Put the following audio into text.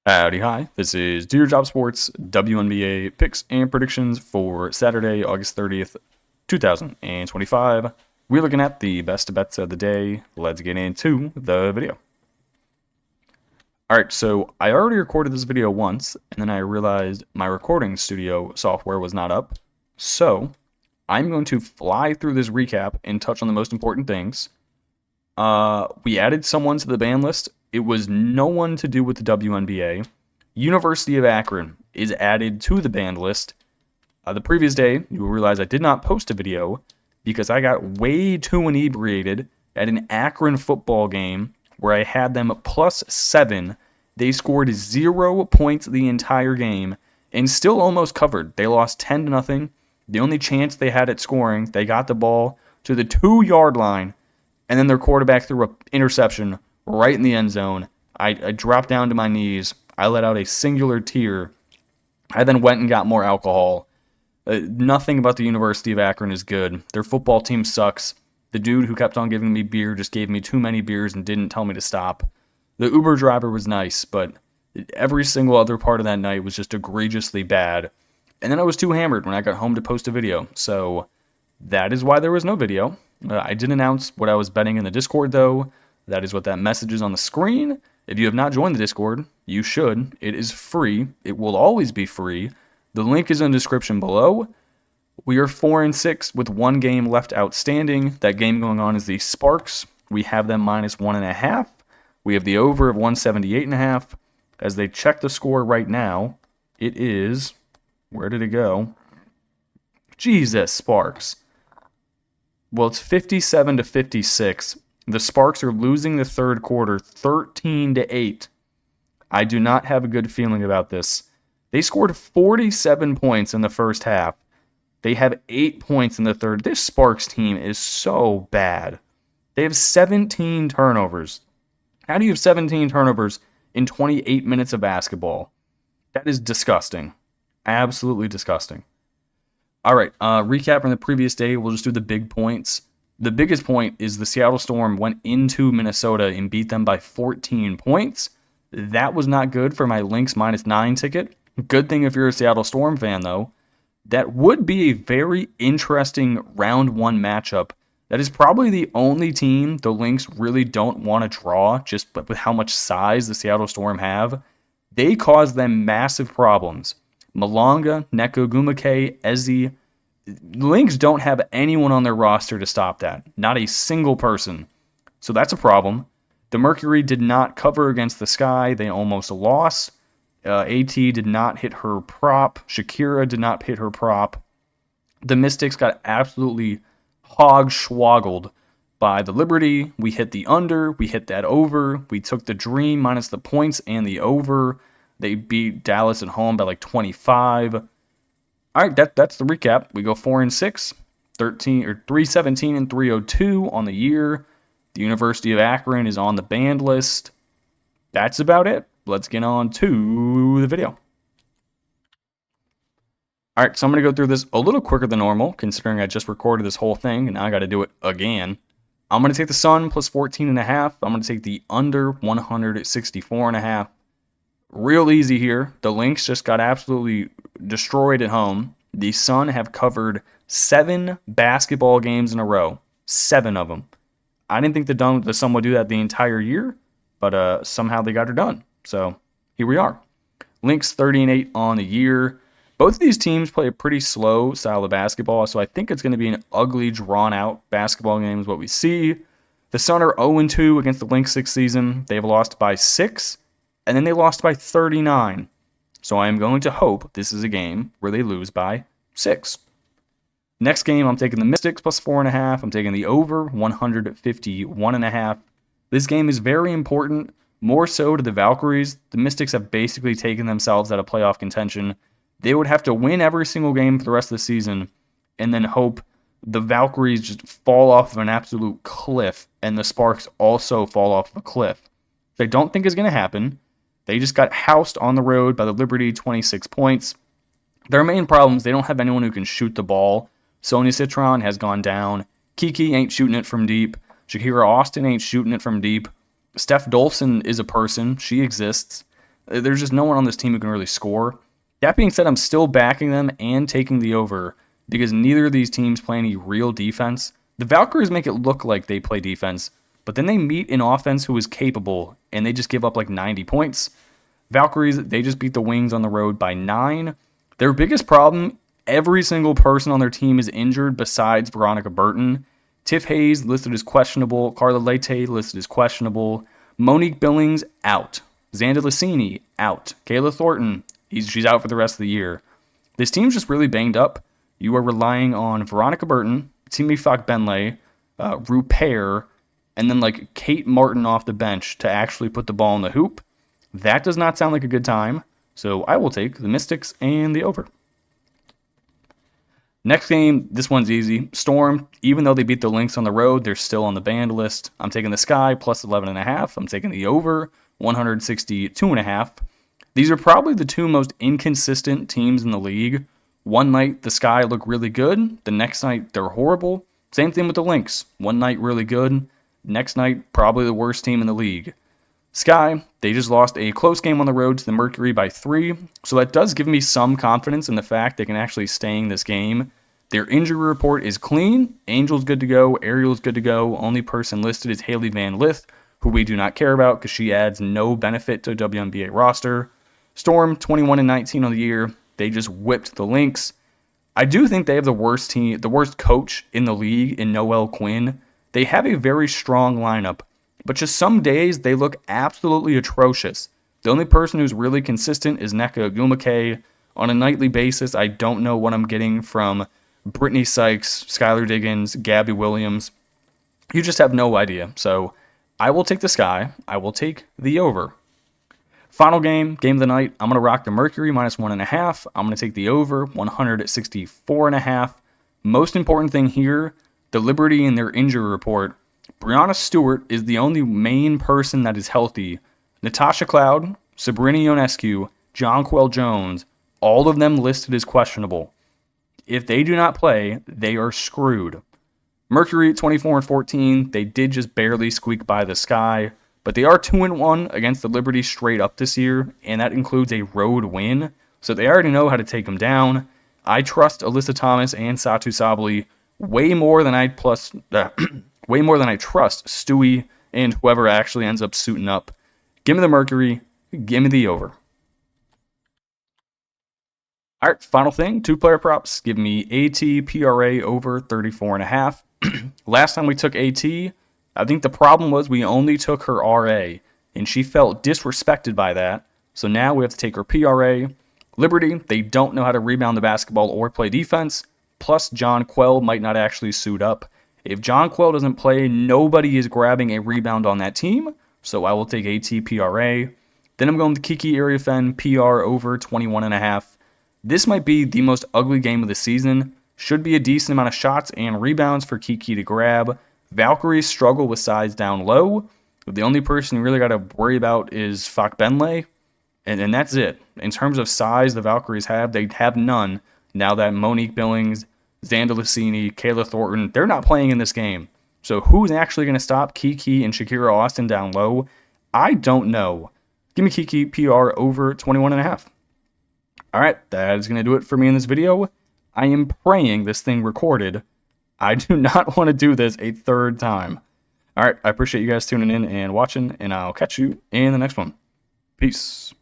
Howdy, hi. This is Do Your Job Sports WNBA Picks and Predictions for Saturday, August 30th, 2025. We're looking at the best bets of the day. Let's get into the video. Alright, so I already recorded this video once, and then I realized my recording studio software was not up. So, I'm going to fly through this recap and touch on the most important things. We added someone to the ban list. It was no one to do with the WNBA. University of Akron is added to the banned list. The previous day, you will realize I did not post a video because I got way too inebriated at an Akron football game where I had them +7. They scored 0 points the entire game and still almost covered. They lost 10-0. The only chance they had at scoring, they got the ball to the 2-yard line, and then their quarterback threw an interception right in the end zone. I dropped down to my knees. I let out a singular tear. I then went and got more alcohol. Nothing about the University of Akron is good. Their football team sucks. The dude who kept on giving me beer just gave me too many beers and didn't tell me to stop. The Uber driver was nice, but every single other part of that night was just egregiously bad. And then I was too hammered when I got home to post a video. So that is why there was no video. I did announce what I was betting in the Discord, though. That is what that message is on the screen. If you have not joined the Discord, you should. It is free. It will always be free. The link is in the description below. We are 4-6 with one game left outstanding. That game going on is the Sparks. We have them -1.5. We have the over of 178.5. As they check the score right now, it is... Where did it go? Jesus, Sparks. Well, it's 57-56. The Sparks are losing the third quarter 13-8. I do not have a good feeling about this. They scored 47 points in the first half. They have 8 points in the third. This Sparks team is so bad. They have 17 turnovers. How do you have 17 turnovers in 28 minutes of basketball? That is disgusting. Absolutely disgusting. All right, recap from the previous day. We'll just do the big points. The biggest point is the Seattle Storm went into Minnesota and beat them by 14 points. That was not good for my Lynx -9 ticket. Good thing if you're a Seattle Storm fan, though. That would be a very interesting round one matchup. That is probably the only team the Lynx really don't want to draw, just with how much size the Seattle Storm have. They cause them massive problems. Malonga, Neko Gumake, Ezzy. Lynx don't have anyone on their roster to stop that. Not a single person. So that's a problem. The Mercury did not cover against the Sky. They almost lost. AT did not hit her prop. Shakira did not hit her prop. The Mystics got absolutely hog-schwoggled by the Liberty. We hit the under. We hit that over. We took the Dream minus the points and the over. They beat Dallas at home by like 25. All right, that's the recap. We go 4-6, 317 and 302 on the year. The University of Akron is on the banned list. That's about it. Let's get on to the video. All right, so I'm going to go through this a little quicker than normal, considering I just recorded this whole thing, and now I got to do it again. I'm going to take the Sun plus 14.5. I'm going to take the under 164.5. Real easy here. The Lynx just got absolutely destroyed at home. The Sun have covered 7 basketball games in a row. 7 of them. I didn't think the Sun would do that the entire year, but somehow they got her done. So here we are. Lynx 30-8 on the year. Both of these teams play a pretty slow style of basketball, so I think it's going to be an ugly, drawn-out basketball game is what we see. The Sun are 0-2 against the Lynx this season. They've lost by 6. And then they lost by 39. So I am going to hope this is a game where they lose by 6. Next game, I'm taking the Mystics plus 4.5. I'm taking the over 151.5. This game is very important, more so to the Valkyries. The Mystics have basically taken themselves out of playoff contention. They would have to win every single game for the rest of the season and then hope the Valkyries just fall off of an absolute cliff and the Sparks also fall off of a cliff. Which I don't think is going to happen. They just got housed on the road by the Liberty, 26 points. Their main problem is they don't have anyone who can shoot the ball. Sonya Citron has gone down. Kiki ain't shooting it from deep. Shakira Austin ain't shooting it from deep. Steph Dolson is a person. She exists. There's just no one on this team who can really score. That being said, I'm still backing them and taking the over because neither of these teams play any real defense. The Valkyries make it look like they play defense, but then they meet an offense who is capable, and they just give up like 90 points. Valkyries, they just beat the Wings on the road by 9. Their biggest problem, every single person on their team is injured besides Veronica Burton. Tiff Hayes listed as questionable. Carla Leite listed as questionable. Monique Billings, out. Xanda Lacini, out. Kayla Thornton, she's out for the rest of the year. This team's just really banged up. You are relying on Veronica Burton, Timi Fakbenle, Rupert, and then like Kate Martin off the bench to actually put the ball in the hoop. That does not sound like a good time. So I will take the Mystics and the over. Next game, this one's easy. Storm, even though they beat the Lynx on the road, they're still on the banned list. I'm taking the Sky plus 11.5. I'm taking the over 162.5. These are probably the two most inconsistent teams in the league. One night, the Sky look really good. The next night, they're horrible. Same thing with the Lynx. One night, really good. Next night, probably the worst team in the league. Sky, they just lost a close game on the road to the Mercury by 3, so that does give me some confidence in the fact they can actually stay in this game. Their injury report is clean. Angel's good to go. Ariel's good to go. Only person listed is Haley Van Lith, who we do not care about because she adds no benefit to a WNBA roster. Storm, 21-19 on the year. They just whipped the Lynx. I do think they have the worst team, the worst coach in the league in Noelle Quinn. They have a very strong lineup, but just some days they look absolutely atrocious. The only person who's really consistent is Nneka Ogwumike. On a nightly basis, I don't know what I'm getting from Brittany Sykes, Skylar Diggins, Gabby Williams. You just have no idea. So I will take the Sky. I will take the over. Final game of the night. I'm going to rock the Mercury minus 1.5. I'm going to take the over 164.5. Most important thing here, the Liberty in their injury report. Brianna Stewart is the only main person that is healthy. Natasha Cloud, Sabrina Ionescu, Jonquel Jones, all of them listed as questionable. If they do not play, they are screwed. Mercury 24-14, they did just barely squeak by the Sky, but they are 2-1 against the Liberty straight up this year, and that includes a road win, so they already know how to take them down. I trust Alyssa Thomas and Satu Sabali way more than I trust Stewie and whoever actually ends up suiting up. Give me the Mercury. Give me the over. All right, final thing, 2-player props. Give me AT PRA over 34.5. Last time we took AT, I think the problem was we only took her RA, and she felt disrespected by that. So now we have to take her PRA. Liberty, they don't know how to rebound the basketball or play defense. Plus, John Quell might not actually suit up. If John Quell doesn't play, nobody is grabbing a rebound on that team. So I will take AT PRA. Then I'm going to Kiki Iriafen PR over 21.5. This might be the most ugly game of the season. Should be a decent amount of shots and rebounds for Kiki to grab. Valkyries struggle with size down low. The only person you really got to worry about is Fakbenle. And that's it. In terms of size the Valkyries have, they have none. Now that Monique Billings, Xanda Lacini, Kayla Thornton, they're not playing in this game. So who's actually going to stop Kiki and Shakira Austin down low? I don't know. Give me Kiki PR over 21.5. All right, that is going to do it for me in this video. I am praying this thing recorded. I do not want to do this a third time. All right, I appreciate you guys tuning in and watching, and I'll catch you in the next one. Peace.